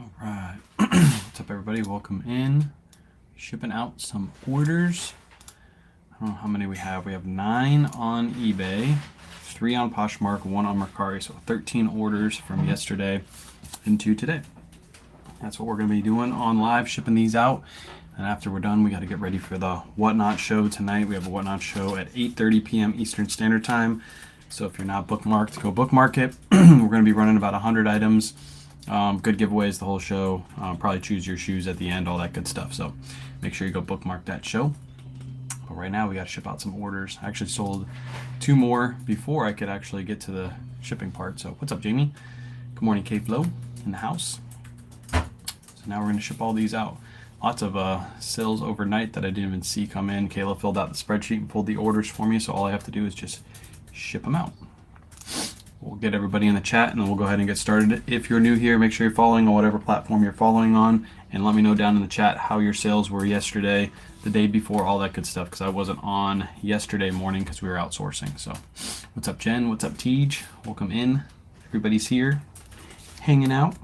All right. What's up, everybody? Welcome in. Shipping out some orders. I don't know how many we have. We have 9 on eBay, 3 on Poshmark, 1 on Mercari. So 13 orders from yesterday into today. That's what we're going to be doing on live, shipping these out. And after we're done, we got to get ready for the Whatnot show tonight. We have a Whatnot show at 8:30 p.m. Eastern Standard Time. So if you're not bookmarked, go bookmark it. We're going to be running about 100 items. Good giveaways the whole show. Probably choose your shoes at the end, all that good stuff. So make sure you go bookmark that show. But right now we got to ship out some orders. I actually sold 2 more before I could actually get to the shipping part. So what's up, Jamie? Good morning, K-Flow in the house. So now we're going to ship all these out. Lots of sales overnight that I didn't even see come in. Kayla filled out the spreadsheet and pulled the orders for me. So all I have to do is just ship them out. We'll get everybody in the chat and then we'll go ahead and get started. If you're new here, make sure you're following on whatever platform you're following on, and let me know down in the chat how your sales were yesterday, the day before, all that good stuff, because I wasn't on yesterday morning because we were outsourcing. So what's up, Jen? What's up, Tej? Welcome in. Everybody's here hanging out.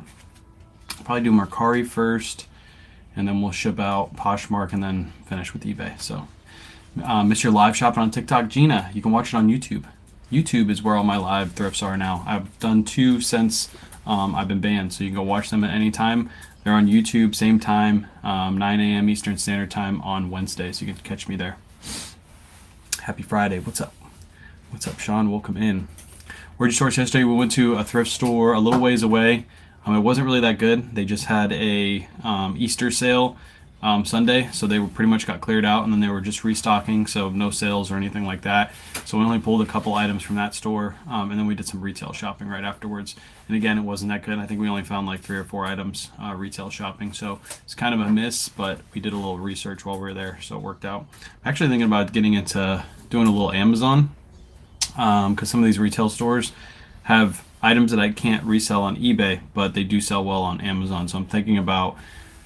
Probably do Mercari first, and then we'll ship out Poshmark and then finish with eBay. So miss your live shopping on TikTok? Gina, you can watch it on YouTube. YouTube is where all my live thrifts are now. I've done 2 since I've been banned, so you can go watch them at any time. They're on YouTube, same time, 9 a.m. Eastern Standard Time on Wednesday, so you can catch me there. Happy Friday. What's up? What's up, Sean? Welcome in. Where'd you source yesterday? We went to a thrift store a little ways away. It wasn't really that good. They just had a Easter sale Sunday, so they were pretty much got cleared out, and then they were just restocking, so no sales or anything like that. So we only pulled a couple items from that store, and then we did some retail shopping right afterwards. And again, it wasn't that good. I think we only found like 3 or 4 items retail shopping, so it's kind of a miss, but we did a little research while we were there, so it worked out. I'm actually thinking about getting into doing a little Amazon, because some of these retail stores have items that I can't resell on eBay, but they do sell well on Amazon. So I'm thinking about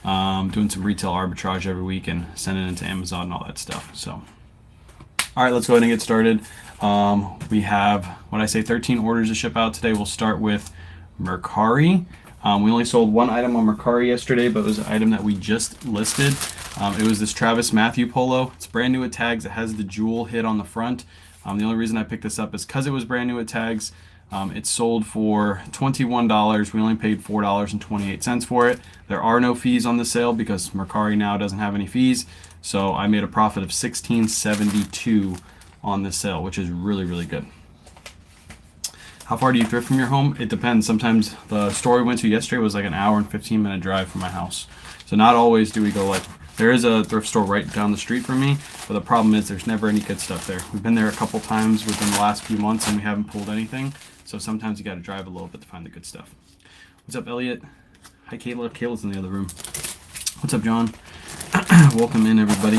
doing some retail arbitrage every week and sending it to Amazon and all that stuff. So, all right, let's go ahead and get started. We have, what I say, 13 orders to ship out today. We'll start with Mercari. We only sold 1 item on Mercari yesterday, but it was an item that we just listed. It was this Travis Matthew polo. It's brand new with tags. It has the jewel hit on the front. The only reason I picked this up is because it was brand new with tags. It sold for $21. We only paid $4.28 for it. There are no fees on the sale because Mercari now doesn't have any fees. So I made a profit of $16.72 on this sale, which is really, really good. How far do you thrift from your home? It depends. Sometimes the store we went to yesterday was like an hour and 15-minute drive from my house. So not always do we go like, there is a thrift store right down the street from me, but the problem is there's never any good stuff there. We've been there a couple times within the last few months and we haven't pulled anything. So sometimes you got to drive a little bit to find the good stuff. What's up, Elliot? Hi, Kayla. Kayla's in the other room. What's up, John? Welcome in, everybody.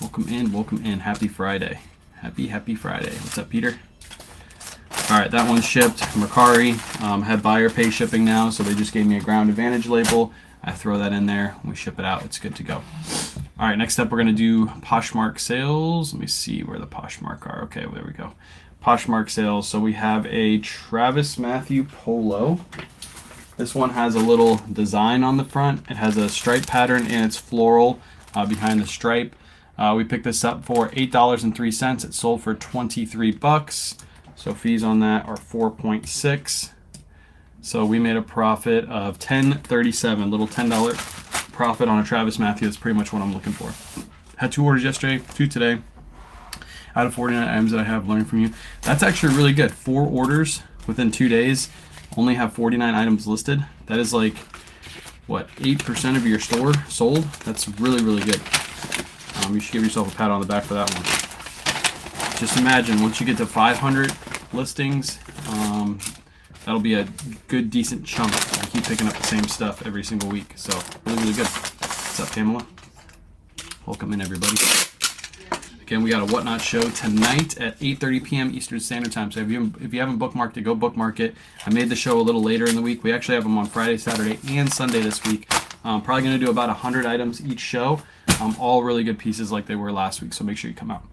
Welcome in. Welcome in. Happy Friday. Happy Friday. What's up, Peter? All right, that one's shipped. Mercari had buyer pay shipping now, so they just gave me a Ground Advantage label. I throw that in there. We ship it out. It's good to go. All right, next up, we're going to do Poshmark sales. Let me see where the Poshmark are. Okay, there we go. Poshmark sales. So we have a Travis Matthew polo. This one has a little design on the front. It has a stripe pattern and it's floral behind the stripe. We picked this up for $8.03. It sold for $23. So fees on that are 4.6. So we made a profit of $10.37. Little $10 profit on a Travis Matthew. That's pretty much what I'm looking for. Had 2 orders yesterday, 2 today. Out of 49 items that I have learned from you. That's actually really good. 4 orders within 2 days. Only have 49 items listed. That is like, what, 8% of your store sold? That's really, really good. You should give yourself a pat on the back for that one. Just imagine, once you get to 500 listings, that'll be a good, decent chunk. I keep picking up the same stuff every single week. So, really, really good. What's up, Pamela? Welcome in, everybody. Again, we got a Whatnot show tonight at 8:30 p.m. Eastern Standard Time. So if you haven't bookmarked it, go bookmark it. I made the show a little later in the week. We actually have them on Friday, Saturday, and Sunday this week. Probably going to do about 100 items each show. All really good pieces like they were last week, so make sure you come out.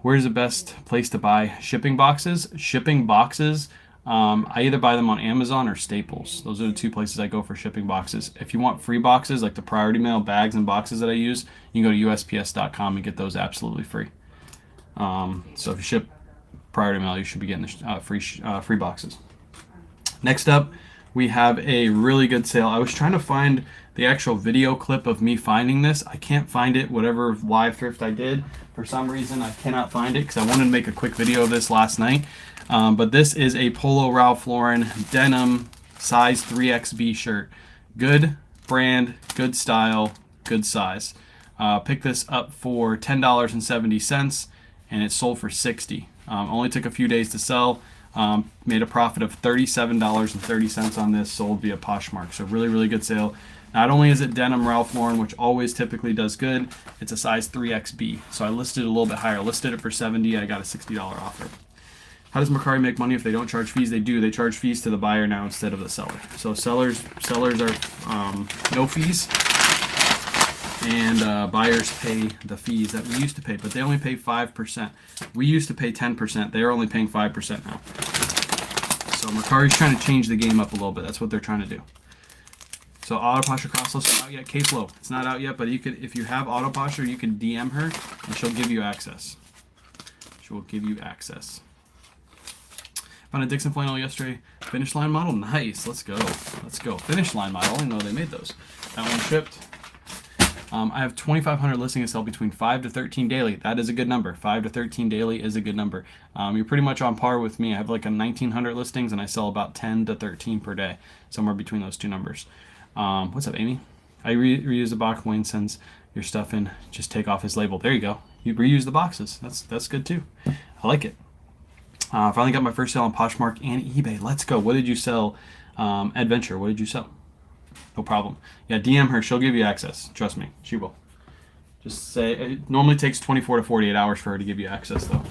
Where's the best place to buy shipping boxes? Shipping boxes I either buy them on Amazon or Staples. Those are the two places I go for shipping boxes. If you want free boxes, like the priority mail bags and boxes that I use, you can go to USPS.com and get those absolutely free. So if you ship priority mail, you should be getting the free boxes. Next up, we have a really good sale. I was trying to find the actual video clip of me finding this. I can't find it. Whatever live thrift I did, for some reason I cannot find it because I wanted to make a quick video of this last night. But this is a Polo Ralph Lauren denim size 3XB shirt. Good brand, good style, good size. Picked this up for $10.70 and it sold for $60. Only took a few days to sell. Made a profit of $37.30 on this, sold via Poshmark. So really, really good sale. Not only is it denim Ralph Lauren, which always typically does good, it's a size 3XB. So I listed it a little bit higher. I listed it for $70. I got a $60 offer. How does Mercari make money if they don't charge fees? They do. They charge fees to the buyer now instead of the seller. So sellers are no fees, and buyers pay the fees that we used to pay, but they only pay 5%. We used to pay 10%. They're only paying 5% now. So Mercari's trying to change the game up a little bit. That's what they're trying to do. So Auto Posture Cross List is out yet. K-Flow, it's not out yet, but you could, if you have Auto Posture, you can DM her and she'll give you access. She will give you access. Found a Dixon flannel yesterday. Finish line model, nice. Let's go. Let's go. Finish line model. I didn't know they made those. That one shipped. I have 2,500 listings to sell between 5 to 13 daily. That is a good number. 5 to 13 daily is a good number. You're pretty much on par with me. I have like a 1,900 listings and I sell about 10 to 13 per day, somewhere between those two numbers. What's up, Amy? I reuse the box. Wayne sends your stuff in. Just take off his label. There you go. You reuse the boxes. That's good too. I like it. Finally got my first sale on Poshmark and eBay. Let's go. What did you sell? Adventure. What did you sell? No problem. Yeah, DM her. She'll give you access. Trust me. She will. Just say, it normally takes 24 to 48 hours for her to give you access, though.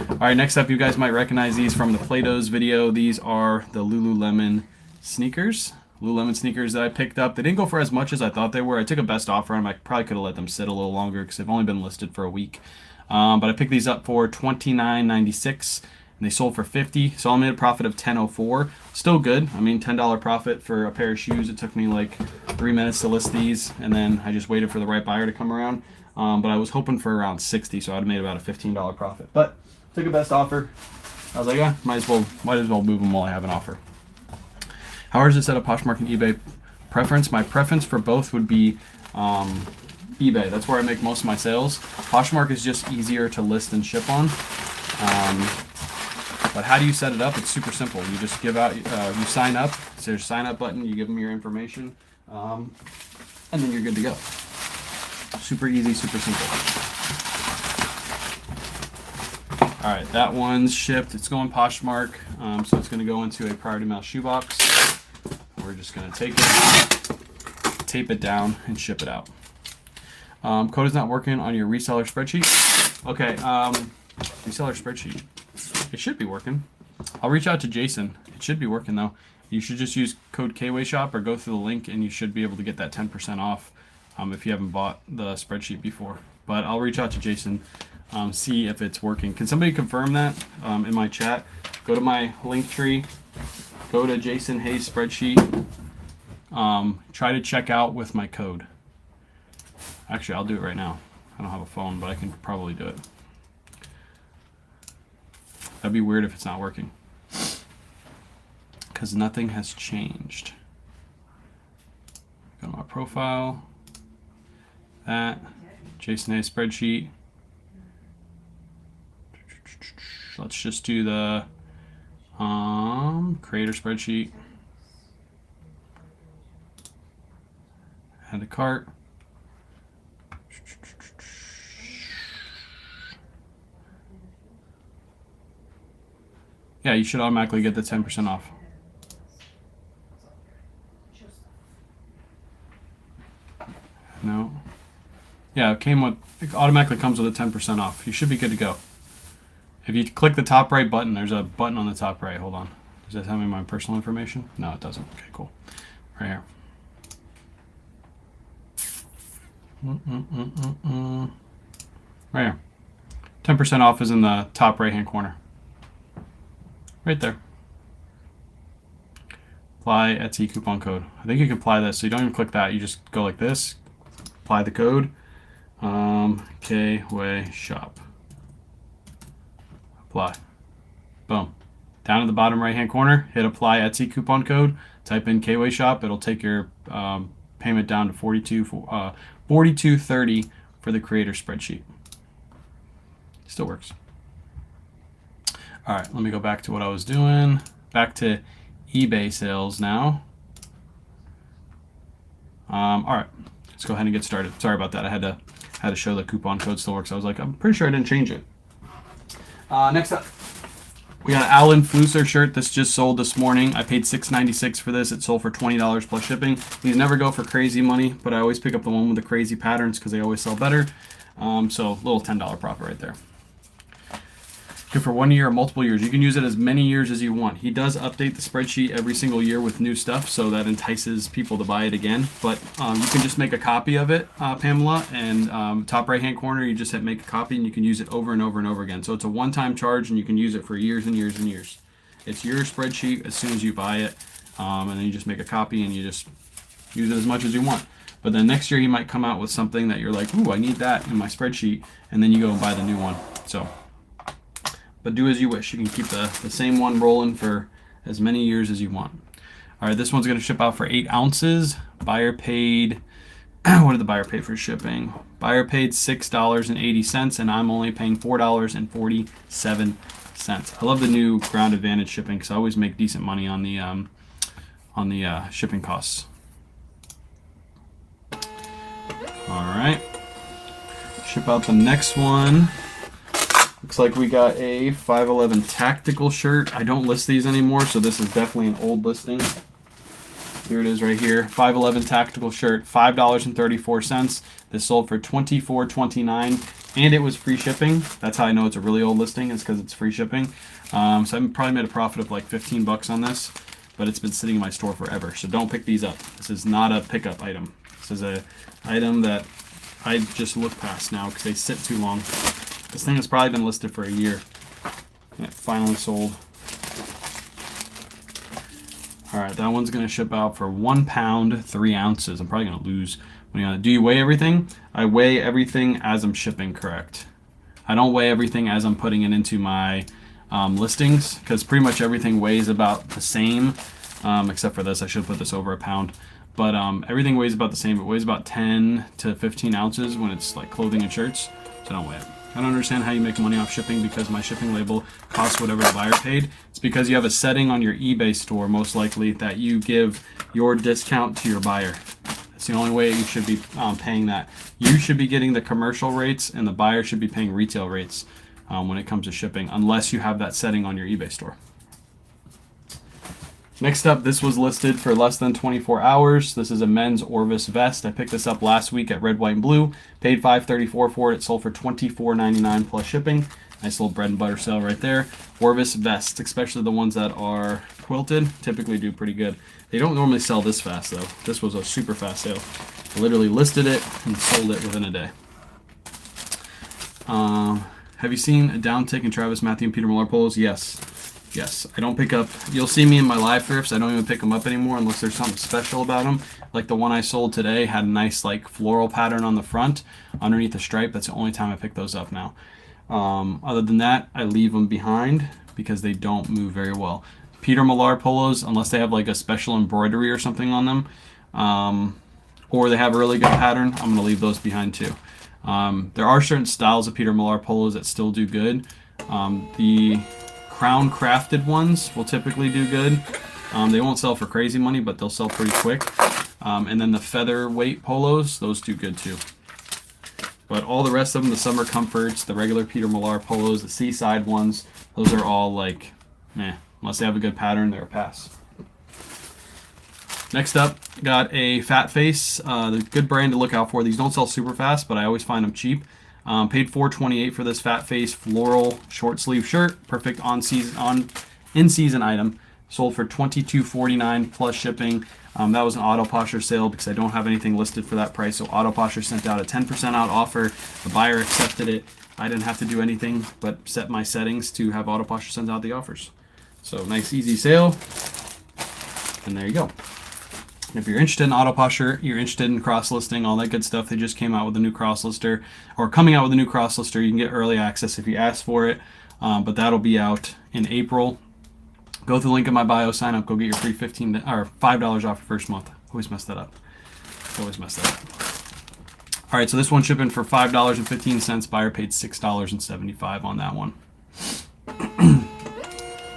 All right, next up, you guys might recognize these from the Play-Doh's video. These are the Lululemon sneakers. Lululemon sneakers that I picked up. They didn't go for as much as I thought they were. I took a best offer on them. I probably could have let them sit a little longer because they've only been listed for a week. But I picked these up for $29.96. And they sold for $50, so I made a profit of $10.04. Still good. I mean, $10 profit for a pair of shoes. It took me like 3 minutes to list these, and then I just waited for the right buyer to come around. But I was hoping for around 60, so I'd have made about a $15 profit. But took a best offer. I was like, yeah, might as well move them while I have an offer. How hard is it to set up Poshmark and eBay preference? My preference for both would be eBay. That's where I make most of my sales. Poshmark is just easier to list and ship on. But how do you set it up? It's super simple. You just give out, you sign up. So there's a sign up button. You give them your information, and then you're good to go. Super easy, super simple. All right, that one's shipped. It's going Poshmark, so it's going to go into a priority mail shoebox. We're just going to take it, tape it down, and ship it out. Code is not working on your reseller spreadsheet. Okay, reseller spreadsheet. It should be working. I'll reach out to Jason. It should be working though. You should just use code KWayShop or go through the link and you should be able to get that 10% off if you haven't bought the spreadsheet before. But I'll reach out to Jason, see if it's working. Can somebody confirm that in my chat? Go to my link tree, go to Jason Hayes spreadsheet, try to check out with my code. Actually, I'll do it right now. I don't have a phone, but I can probably do it. That'd be weird if it's not working, because nothing has changed. Go to my profile, that, Jason Hayes spreadsheet. Let's just do the creator spreadsheet. Add a cart. Yeah, you should automatically get the 10% off. No. Yeah, it automatically comes with a 10% off. You should be good to go. If you click the top right button, there's a button on the top right. Hold on. Does that tell me my personal information? No, it doesn't. Okay, cool. Right here. Right here. 10% off is in the top right-hand corner. Right there. Apply Etsy coupon code. I think you can apply this, so you don't even click that. You just go like this, apply the code, K-Way Shop. Apply. Boom. Down at the bottom right hand corner, hit apply Etsy coupon code, type in K-Way Shop. It'll take your payment down to $42.30 for the creator spreadsheet. Still works. All right, let me go back to what I was doing. Back to eBay sales now. All right, let's go ahead and get started. Sorry about that. I had to show the coupon code still works. I was like, I'm pretty sure I didn't change it. Next up, we got an Alan Flusser shirt. This just sold this morning. I paid $6.96 for this. It sold for $20 plus shipping. These never go for crazy money, but I always pick up the one with the crazy patterns because they always sell better. So little $10 profit right there. Good for 1 year or multiple years. You can use it as many years as you want. He does update the spreadsheet every single year with new stuff, so that entices people to buy it again. But you can just make a copy of it, Pamela, and top right-hand corner, you just hit make a copy, and you can use it over and over and over again. So it's a one-time charge, and you can use it for years and years and years. It's your spreadsheet as soon as you buy it, and then you just make a copy, and you just use it as much as you want. But then next year, he might come out with something that you're like, ooh, I need that in my spreadsheet, and then you go and buy the new one. So. But do as you wish. You can keep the same one rolling for as many years as you want. All right, this one's going to ship out for 8 ounces. Buyer paid, what did the buyer pay for shipping? Buyer paid $6.80, and I'm only paying $4.47. I love the new Ground Advantage shipping because I always make decent money on the shipping costs. All right, ship out the next one. Looks like we got a 511 tactical shirt. I don't list these anymore, so this is definitely an old listing. Here it is right here. 511 tactical shirt, $5.34. This sold for $24.29, and it was free shipping. That's how I know it's a really old listing. It's because it's free shipping. So I probably made a profit of like 15 bucks on this, but it's been sitting in my store forever. So don't pick these up. This is not a pickup item. This is an item that I just look past now because they sit too long. This thing has probably been listed for a year, and it finally sold. All right, that one's going to ship out for 1 pound, 3 ounces. I'm probably going to lose money on it. Do you weigh everything? I weigh everything as I'm shipping, correct. I don't weigh everything as I'm putting it into my listings, because pretty much everything weighs about the same, except for this. I should put this over a pound. But everything weighs about the same. It weighs about 10 to 15 ounces when it's like clothing and shirts, so I don't weigh it. I don't understand how you make money off shipping because my shipping label costs whatever the buyer paid. It's because you have a setting on your eBay store, most likely, that you give your discount to your buyer. That's the only way you should be paying that. You should be getting the commercial rates, and the buyer should be paying retail rates when it comes to shipping, unless you have that setting on your eBay store. Next up, this was listed for less than 24 hours. This is a men's Orvis vest. I picked this up last week at Red, White, and Blue. Paid $5.34 for it. It sold for $24.99 plus shipping. Nice little bread and butter sale right there. Orvis vests, especially the ones that are quilted, typically do pretty good. They don't normally sell this fast, though. This was a super fast sale. I literally listed it and sold it within a day. Have you seen a downtick in Travis Matthew and Peter Millar polos? Yes. Yes, I don't pick up, you'll see me in my live thrifts, I don't even pick them up anymore unless there's something special about them. Like the one I sold today had a nice like floral pattern on the front underneath the stripe. That's the only time I pick those up now. Other than that, I leave them behind because they don't move very well. Peter Millar polos, unless they have like a special embroidery or something on them, or they have a really good pattern, I'm going to leave those behind too. There are certain styles of Peter Millar polos that still do good. The crown crafted ones will typically do good. They won't sell for crazy money, but they'll sell pretty quick. And then the featherweight polos, those do good too. But all the rest of them, the summer comforts, the regular Peter Millar polos, the seaside ones, those are all like, unless they have a good pattern, they're a pass. Next up, got a Fat Face, the good brand to look out for. These don't sell super fast, but I always find them cheap. Paid $4.28 for this Fat Face floral short sleeve shirt. Perfect in season item. Sold for $22.49 plus shipping. That was an Auto Posher sale because I don't have anything listed for that price. So Auto Posher sent out a 10% out offer. The buyer accepted it. I didn't have to do anything but set my settings to have Auto Posher send out the offers. So nice easy sale. And there you go. If you're interested in Autoposher, you're interested in cross-listing, all that good stuff, they just came out with a new cross-lister, or coming out with a new cross-lister. You can get early access if you ask for it, but that'll be out in April. Go through the link in my bio, sign up, go get your free $5 off your first month. Always mess that up. Always mess that up. All right, so this one's shipping for $5.15. Buyer paid $6.75 on that one.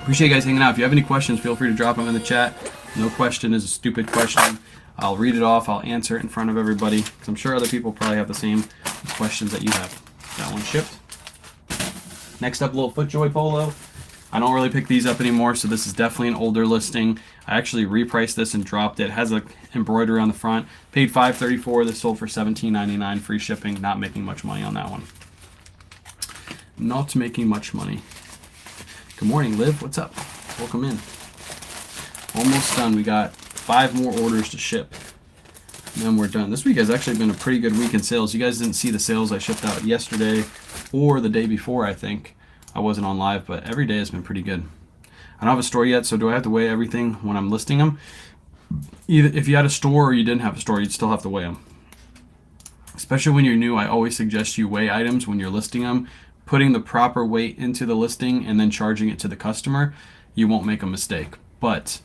Appreciate you guys hanging out. If you have any questions, feel free to drop them in the chat. No question is a stupid question. I'll read it off. I'll answer it in front of everybody, because I'm sure other people probably have the same questions that you have. That one shipped. Next up, a little FootJoy polo. I don't really pick these up anymore, so this is definitely an older listing. I actually repriced this and dropped it. It has an embroidery on the front. Paid $5.34. This sold for $17.99, free shipping. Not making much money on that one. Not making much money. Good morning, Liv. What's up? Welcome in. Almost done. We got 5 more orders to ship, and then we're done. This week has actually been a pretty good week in sales. You guys didn't see the sales I shipped out yesterday or the day before, I think. I wasn't on live, but every day has been pretty good. I don't have a store yet, so do I have to weigh everything when I'm listing them? Either if you had a store or you didn't have a store, you'd still have to weigh them. Especially when you're new, I always suggest you weigh items when you're listing them. Putting the proper weight into the listing and then charging it to the customer, you won't make a mistake. But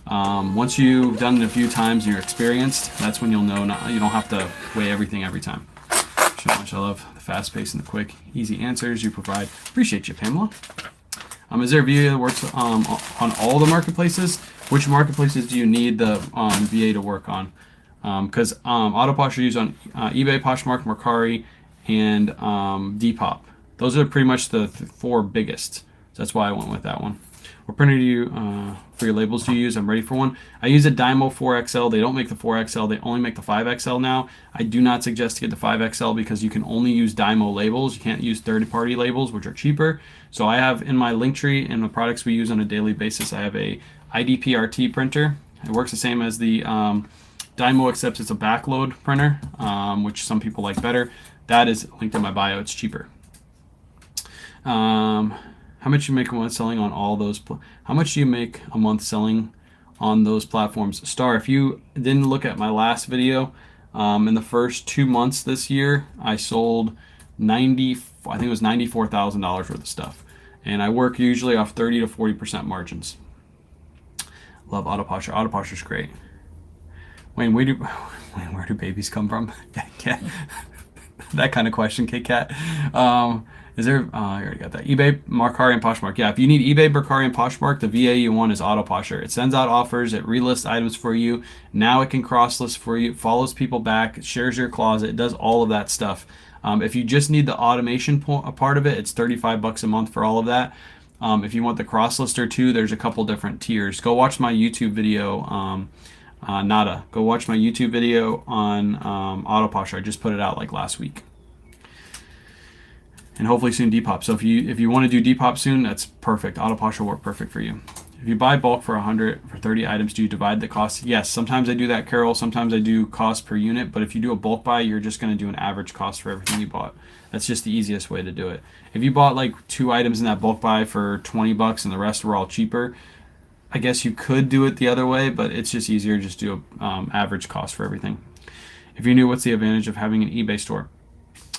once you've done it a few times and you're experienced, that's when you'll know you don't have to weigh everything every time. So much I love the fast pace and the quick, easy answers you provide. Appreciate you, Pamela. Is there a VA that works on all the marketplaces? Which marketplaces do you need the VA to work on? Because Autoposher used on eBay, Poshmark, Mercari, and Depop. Those are pretty much the 4 biggest. So that's why I went with that one. What printer do you, for your labels do you use? I'm ready for one. I use a Dymo 4XL. They don't make the 4XL. They only make the 5XL now. I do not suggest to get the 5XL because you can only use Dymo labels. You can't use third-party labels, which are cheaper. So I have in my link tree and the products we use on a daily basis, I have a IDP-RT printer. It works the same as the Dymo, except it's a backload printer, which some people like better. That is linked in my bio. It's cheaper. How much you make a month selling on all those? How much do you make a month selling on those platforms? Star, if you didn't look at my last video, in the first 2 months this year, I sold I think it was $94,000 worth of stuff, and I work usually off 30 to 40% margins. Love Autoposher. Autoposher's great. Wayne, where do babies come from? Yeah, that kind of question, Kit Kat. Is there, I already got that. eBay, Mercari, and Poshmark. Yeah, if you need eBay, Mercari, and Poshmark, the VA you want is Autoposher. It sends out offers, it relists items for you. Now it can cross-list for you, follows people back, it shares your closet, it does all of that stuff. If you just need the automation part of it, it's $35 a month for all of that. If you want the cross-lister too, there's a couple different tiers. Go watch my YouTube video, Nada. Go watch my YouTube video on Autoposher. I just put it out like last week. And hopefully soon Depop. So if you want to do Depop soon, that's perfect. Autoposher will work perfect for you. If you buy bulk for 30 items, do you divide the cost? Yes, sometimes I do that, Carol. Sometimes I do cost per unit. But if you do a bulk buy, you're just going to do an average cost for everything you bought. That's just the easiest way to do it. If you bought like 2 items in that bulk buy for $20 and the rest were all cheaper, I guess you could do it the other way, but it's just easier to just do a average cost for everything. If you're new, what's the advantage of having an eBay store?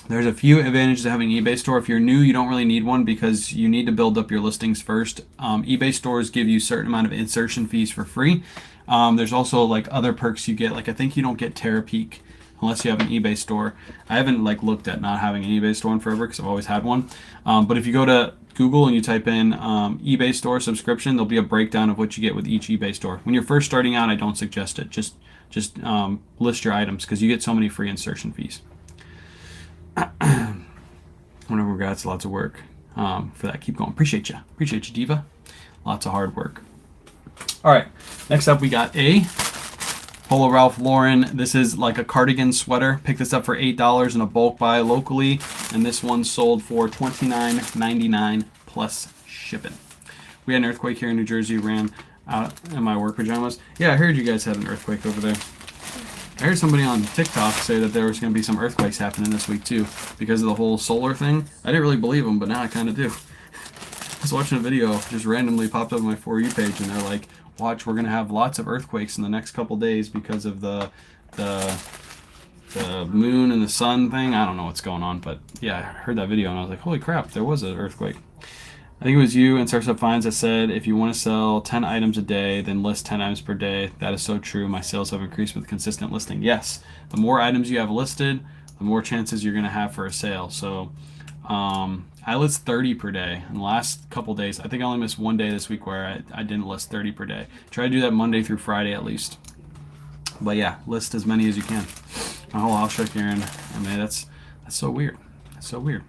There's a few advantages to having an eBay store. If you're new, you don't really need one because you need to build up your listings first. eBay stores give you a certain amount of insertion fees for free. There's also like other perks you get. Like I think you don't get Terapeak unless you have an eBay store. I haven't like looked at not having an eBay store in forever because I've always had one. But if you go to Google and you type in eBay store subscription, there'll be a breakdown of what you get with each eBay store. When you're first starting out, I don't suggest it. Just list your items because you get so many free insertion fees. Whenever we got lots of work for that. Keep going. Appreciate you, Diva. Lots of hard work. All right, next up we got a Polo Ralph Lauren. This is like a cardigan sweater. Picked this up for $8 in a bulk buy locally, and this one sold for $29.99 plus shipping. We had an earthquake here in New Jersey. Ran out in my work pajamas. Yeah, I heard you guys had an earthquake over there. I heard somebody on TikTok say that there was going to be some earthquakes happening this week too because of the whole solar thing. I didn't really believe them, but now I kind of do. I was watching a video, just randomly popped up on my For You page, and they're like, Watch, we're gonna have lots of earthquakes in the next couple days because of the moon and the sun thing. I don't know what's going on, but yeah, I heard that video and I was like, holy crap, there was an earthquake. I think it was you and Sarsa Finds that said, if you want to sell 10 items a day, then list 10 items per day. That is so true. My sales have increased with consistent listing. Yes, the more items you have listed, the more chances you're going to have for a sale. So I list 30 per day. In the last couple days, I think I only missed one day this week where I didn't list 30 per day. Try to do that Monday through Friday at least. But yeah, list as many as you can. My whole house check here, and I mean, that's so weird. That's so weird.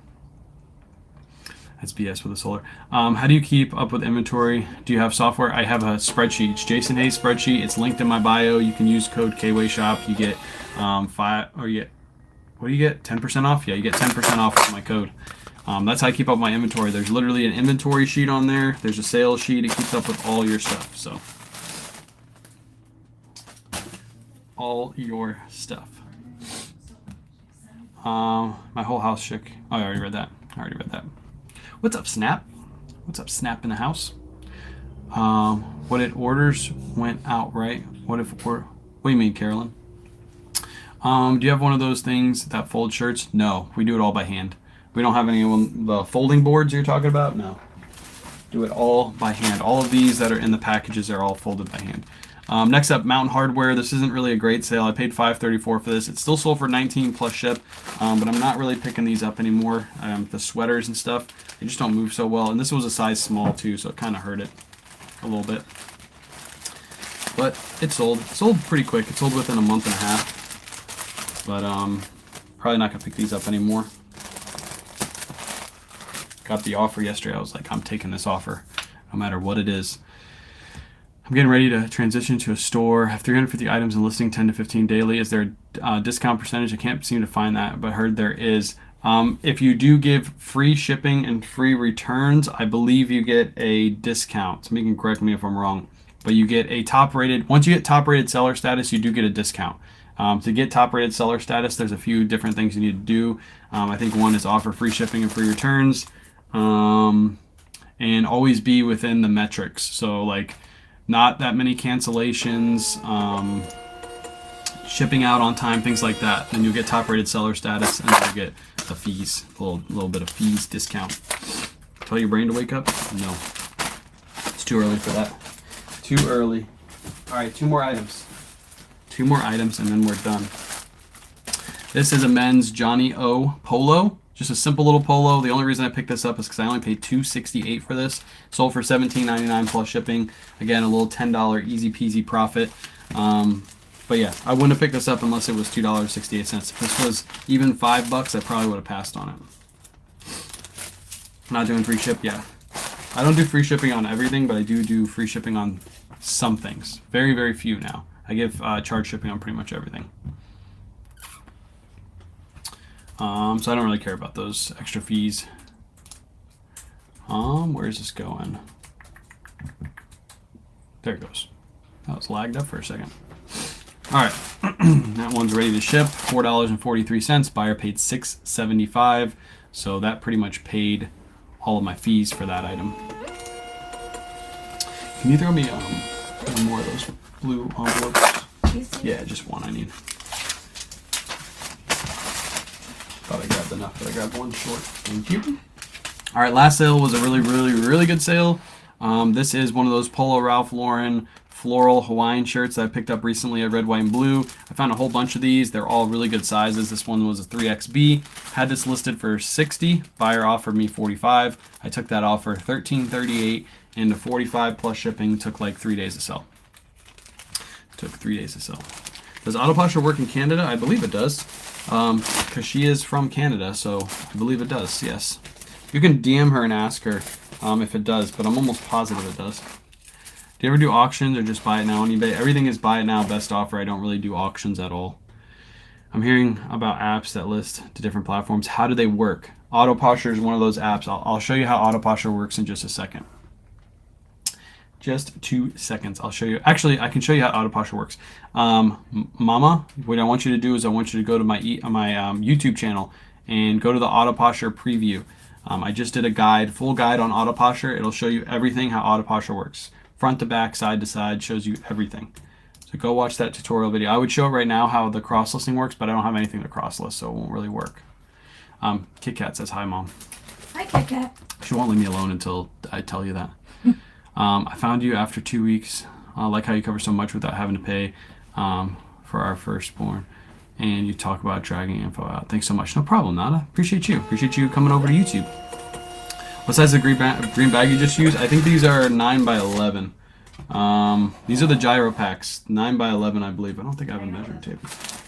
That's BS with the solar. How do you keep up with inventory? Do you have software? I have a spreadsheet. It's Jason Hayes spreadsheet. It's linked in my bio. You can use code KWayShop. You get what do you get? 10% off? Yeah, you get 10% off with my code. That's how I keep up my inventory. There's literally an inventory sheet on there. There's a sales sheet. It keeps up with all your stuff. So all your stuff. My whole house shook. Oh, I already read that. What's up, Snap? What's up, Snap in the house? What if orders went out, right? What do you mean, Carolyn? Do you have one of those things that fold shirts? No, we do it all by hand. We don't have any of the folding boards you're talking about? No. Do it all by hand. All of these that are in the packages are all folded by hand. Next up, Mountain Hardware. This isn't really a great sale. I paid $5.34 for this. It's still sold for $19 plus ship, but I'm not really picking these up anymore. The sweaters and stuff, they just don't move so well. And this was a size small too, so it kind of hurt it a little bit. But it sold. It sold pretty quick. It sold within a month and a half. But probably not gonna pick these up anymore. Got the offer yesterday. I was like, I'm taking this offer, no matter what it is. I'm getting ready to transition to a store. I have 350 items and listing 10 to 15 daily. Is there a discount percentage? I can't seem to find that, but I heard there is. If you do give free shipping and free returns, I believe you get a discount. Somebody can correct me if I'm wrong. But you get a top-rated, once you get top-rated seller status, you do get a discount. To get top-rated seller status, there's a few different things you need to do. I think one is offer free shipping and free returns. And always be within the metrics. So like, not that many cancellations, shipping out on time, things like that. Then you'll get top-rated seller status, and then you'll get the fees, a little bit of fees discount. Tell your brain to wake up? No. It's too early for that. Too early. All right, two more items. Two more items, and then we're done. This is a men's Johnny O polo. Just a simple little polo. The only reason I picked this up is because I only paid $2.68 for this. Sold for $17.99 plus shipping. Again, a little $10 easy peasy profit. But yeah, I wouldn't have picked this up unless it was $2.68. If this was even $5, I probably would have passed on it. Not doing free ship, yeah. I don't do free shipping on everything, but I do free shipping on some things. Very, very few now. I give charge shipping on pretty much everything. So I don't really care about those extra fees. Where is this going? There it goes. That was lagged up for a second. All right, that one's ready to ship. $4.43. Buyer paid $6.75. So that pretty much paid all of my fees for that item. Can you throw me one more of those blue envelopes? Yeah, just one I need. Thought I grabbed enough, but I grabbed one short. Thank you. All right, last sale was a really good sale. This is one of those Polo Ralph Lauren floral Hawaiian shirts that I picked up recently at Red, White, and Blue. I found a whole bunch of these. They're all really good sizes. This one was a 3XB. Had this listed for $60. Buyer offered me $45. I took that offer, $13.38 into $45 plus shipping. Took like 3 days to sell. Took 3 days to sell. Does Autoposher work in Canada? I believe it does. Because she is from Canada, so I believe it does, yes. You can DM her and ask her if it does, but I'm almost positive it does. Do you ever do auctions or just buy it now on eBay? Everything is buy it now, best offer. I don't really do auctions at all. I'm hearing about apps that list to different platforms. How do they work? Autoposher is one of those apps. I'll show you how Autoposher works in just a second. Just 2 seconds. I'll show you. Actually, I can show you how Autoposher works. Mama, what I want you to do is I want you to go to my YouTube channel and go to the Autoposher preview. I just did a guide, full guide on Autoposher. It'll show you everything how Autoposher works. front to back, side to side, shows you everything. So go watch that tutorial video. I would show right now how the cross listing works, but I don't have anything to cross list, so it won't really work. Kit Kat says hi, Mom. Hi, Kit Kat. She won't leave me alone until I tell you that. I found you after 2 weeks. I like how you cover so much without having to pay for our firstborn. And you talk about dragging info out. Thanks so much. No problem, Nada. Appreciate you. Appreciate you coming over to YouTube. What size of green bag you just used? I think these are 9 by 11. These are the gyro packs. 9 by 11, I believe. I don't think I have a measuring tape.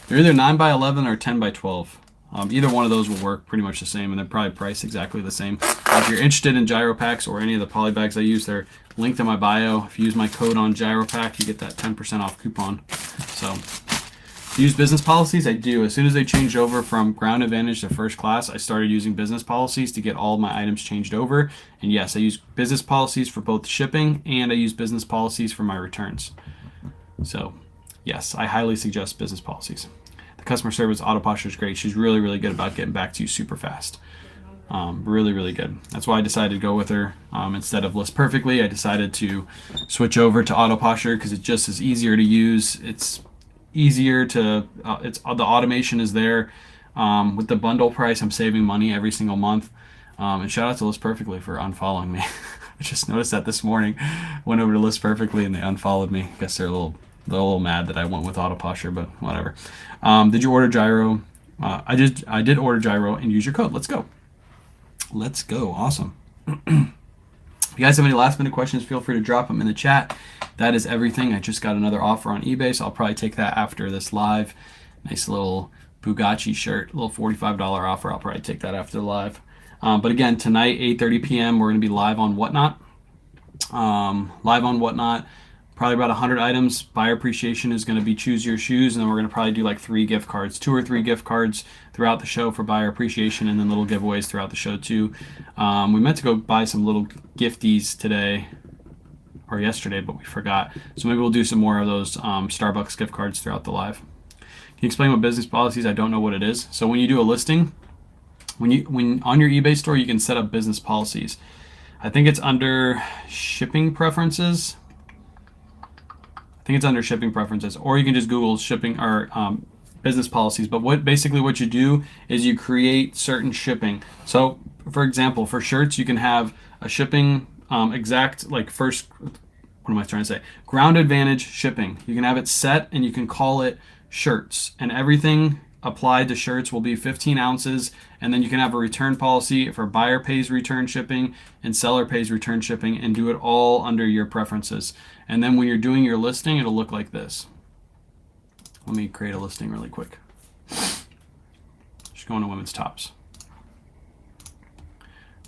They're either 9 by 11 or 10 by 12. Either one of those will work pretty much the same, and they're probably priced exactly the same. If you're interested in gyro packs or any of the poly bags I use, they're linked in my bio. If you use my code on gyropack, you get that 10% off coupon. So, use business policies? I do. As soon as they changed over from Ground Advantage to First Class, I started using business policies to get all my items changed over. And yes, I use business policies for both shipping, and I use business policies for my returns. So, yes, I highly suggest business policies. The customer service auto posture is great. She's really, really good about getting back to you super fast. Really, really good. That's why I decided to go with her. Instead of List Perfectly, I decided to switch over to auto posture because it just is easier to use. It's easier to, the automation is there. With the bundle price, I'm saving money every single month. And shout out to List Perfectly for unfollowing me. I just noticed that this morning. Went over to List Perfectly and they unfollowed me. I guess they're a little mad that I went with auto posture, but whatever. Did you order gyro? I did order gyro and use your code. Let's go. Let's go. Awesome. If you guys have any last minute questions, feel free to drop them in the chat. That is everything. I just got another offer on eBay, so I'll probably take that after this live. Nice little Bugatti shirt, little $45 offer. I'll probably take that after the live. But again, tonight, 8:30 p.m., we're going to be live on Whatnot. Probably about 100 items. Buyer appreciation is going to be choose your shoes, and then we're going to probably do like 3 gift cards, 2 or 3 gift cards throughout the show for buyer appreciation, and then little giveaways throughout the show too. We meant to go buy some little gifties today or yesterday, but we forgot. So maybe we'll do some more of those Starbucks gift cards throughout the live. Can you explain what business policies? I don't know what it is. So when you do a listing, when on your eBay store, you can set up business policies. I think it's under shipping preferences. I think it's under shipping preferences, or you can just Google shipping or business policies. But basically what you do is you create certain shipping. So for example, for shirts, you can have a shipping exact, like first, what am I trying to say? Ground Advantage shipping. You can have it set and you can call it shirts, and everything applied to shirts will be 15 ounces. And then you can have a return policy for buyer pays return shipping and seller pays return shipping, and do it all under your preferences. And then when you're doing your listing, it'll look like this. Let me create a listing really quick. Just going to women's tops.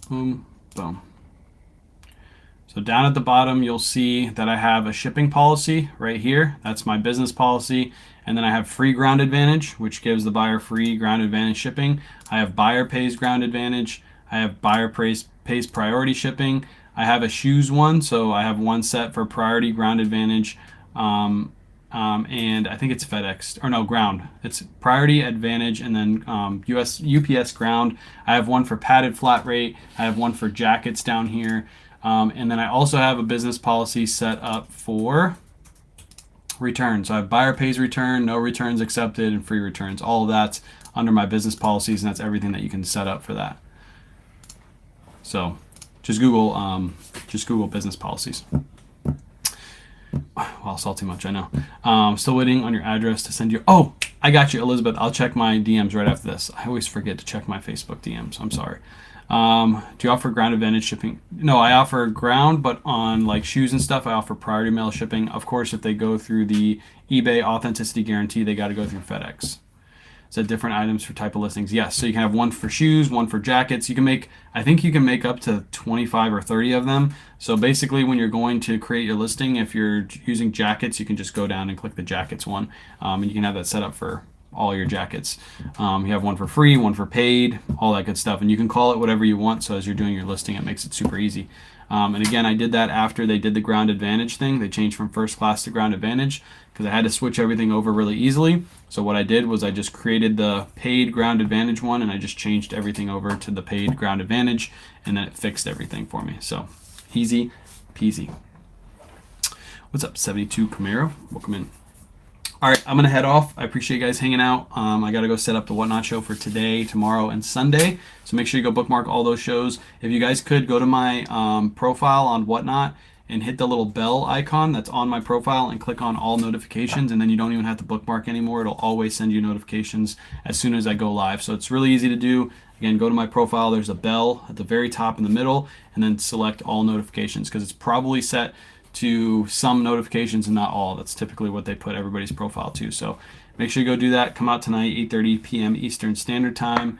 Boom, boom. So down at the bottom, you'll see that I have a shipping policy right here. That's my business policy. And then I have free Ground Advantage, which gives the buyer free Ground Advantage shipping. I have buyer pays Ground Advantage. I have buyer pays priority shipping. I have a shoes one, so I have one set for priority Ground Advantage. And I think it's FedEx, or no, Ground. It's priority advantage, and then UPS Ground. I have one for padded flat rate. I have one for jackets down here. And then I also have a business policy set up for returns. So I have buyer pays return, no returns accepted, and free returns. All of that's under my business policies, and that's everything that you can set up for that. So just Google business policies. Wow, salty much, I know. Still waiting on your address to send you. Oh, I got you, Elizabeth. I'll check my DMs right after this. I always forget to check my Facebook DMs. I'm sorry. Do you offer Ground Advantage shipping? No, I offer ground, but on like shoes and stuff, I offer priority mail shipping. Of course, if they go through the eBay authenticity guarantee, they got to go through FedEx. So different items for type of listings. Yes, so you can have one for shoes, one for jackets. You can make, I think you can make up to 25 or 30 of them. So basically when you're going to create your listing, if you're using jackets, you can just go down and click the jackets one. And you can have that set up for all your jackets. You have one for free, one for paid, all that good stuff. And you can call it whatever you want. So as you're doing your listing, it makes it super easy. And again, I did that after they did the Ground Advantage thing. They changed from First Class to Ground Advantage because I had to switch everything over really easily. So what I did was I just created the paid Ground Advantage one, and I just changed everything over to the paid Ground Advantage, and then it fixed everything for me. So easy peasy. What's up, 72 Camaro? Welcome in. All right, I'm gonna head off. I appreciate you guys hanging out. I gotta go set up the Whatnot show for today, tomorrow, and Sunday. So make sure you go bookmark all those shows. If you guys could go to my profile on Whatnot and hit the little bell icon that's on my profile and click on all notifications, and then you don't even have to bookmark anymore. It'll always send you notifications as soon as I go live. So it's really easy to do. Again, go to my profile. There's a bell at the very top in the middle, and then select all notifications because it's probably set to some notifications and not all. That's typically what they put everybody's profile to. So make sure you go do that. Come out tonight, 8:30 p.m. Eastern Standard Time,